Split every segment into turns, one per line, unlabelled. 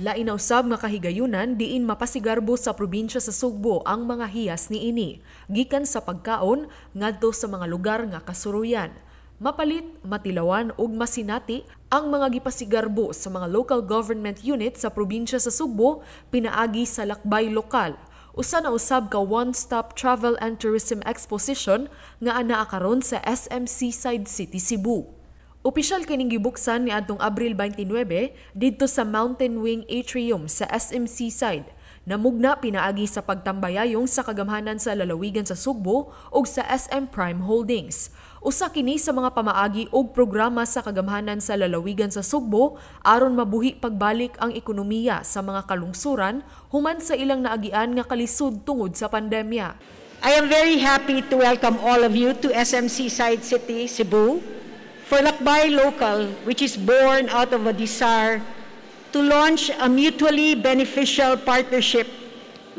Lain na usab nga kahigayunan diin mapasigarbo sa probinsya sa Sugbo ang mga hiyas niini, gikan sa pagkaon ngadto sa mga lugar nga kasuruyan. Mapalit, matilawan ug masinati ang mga gipasigarbo sa mga local government unit sa probinsya sa Sugbo pinaagi sa lakbay lokal. Usa na usab ka one-stop travel and tourism exposition nga anaa karon sa SM Seaside City, Cebu. Opisyal kining gibuksan niadtong Abril 29 didto sa Mountain Wing Atrium sa SM Seaside. Namugna pinaagi sa pagtambayayong sa kagamhanan sa lalawigan sa Sugbo ug sa SM Prime Holdings. Usa kini sa mga pamaagi ug programa sa kagamhanan sa lalawigan sa Sugbo aron mabuhi pagbalik ang ekonomiya sa mga kalungsuran human sa ilang naagian nga kalisod tungod sa pandemya.
I am very happy to welcome all of you to SM Seaside City, Cebu, for Lakbay Local, which is born out of a desire to launch a mutually beneficial partnership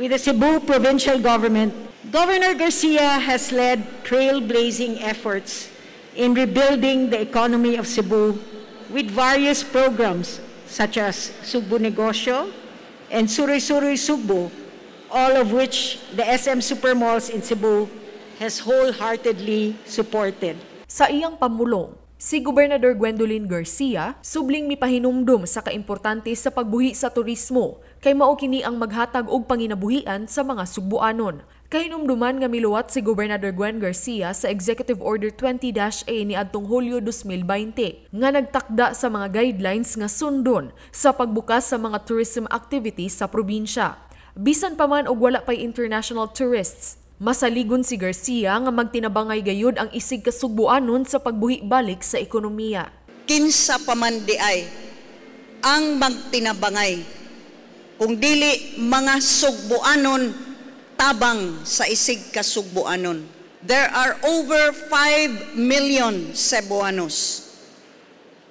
with the Cebu provincial government. Governor Garcia has led trailblazing efforts in rebuilding the economy of Cebu with various programs such as Sugbo Negosyo and Suroy-Suroy Sugbo, all of which the SM Supermalls in Cebu has wholeheartedly supported.
Sa iyang pamulong, si Gobernador Gwendolyn Garcia subling mipahinumdum sa kaimportante sa pagbuhi sa turismo kay mao kini ang maghatag og panginabuhian sa mga Sugboanon. Kahinumduman nga miluwat si Gobernador Gwen Garcia sa Executive Order 20-A niadtong Hulyo 2020 nga nagtakda sa mga guidelines nga sundon sa pagbukas sa mga tourism activities sa probinsya. Bisan pa man og wala pay international tourists, masaligon si Garcia nga magtinabangay gayud ang isig ka Sugboanon sa pagbuhi balik sa ekonomiya.
Kinsa pa man di ay ang magtinabangay kung dili mga Sugboanon tabang sa isig ka Sugboanon. There are over 5 million Cebuanos.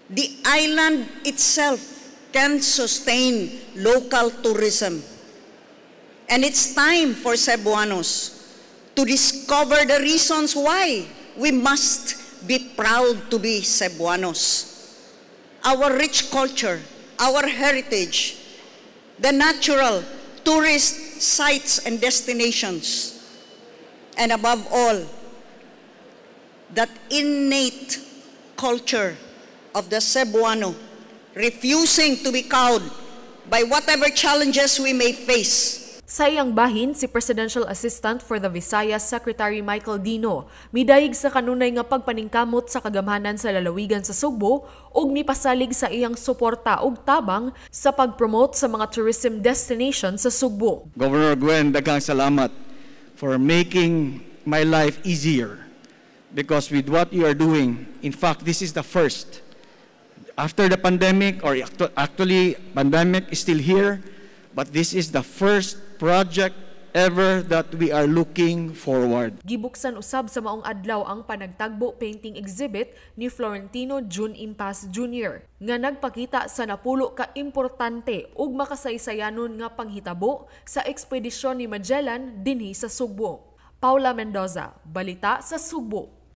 The island itself can sustain local tourism. And it's time for Cebuanos to discover the reasons why we must be proud to be Cebuanos. Our rich culture, our heritage, the natural tourist sites and destinations, and above all, that innate culture of the Cebuano, refusing to be cowed by whatever challenges we may face.
Sa iyang bahin, si Presidential Assistant for the Visayas Secretary Michael Dino midayig sa kanunay nga pagpaningkamot sa kagamhanan sa lalawigan sa Sugbo ug mipasalig sa iyang suporta ug tabang sa pag-promote sa mga tourism destination sa Sugbo.
Governor Gwen, daghang salamat for making my life easier because with what you are doing, in fact, this is the first. After the pandemic, or actually pandemic is still here, but this is the first project ever that we are looking forward.
Gibuksan usab sa maong adlaw ang panagtagbo painting exhibit ni Florentino Jun Impas Jr. nga nagpakita sa napulo ka importante ug makasaysayanon nga panghitabo sa ekspedisyon ni Magellan dinhi sa Sugbo. Paula Mendoza, Balita sa Sugbo.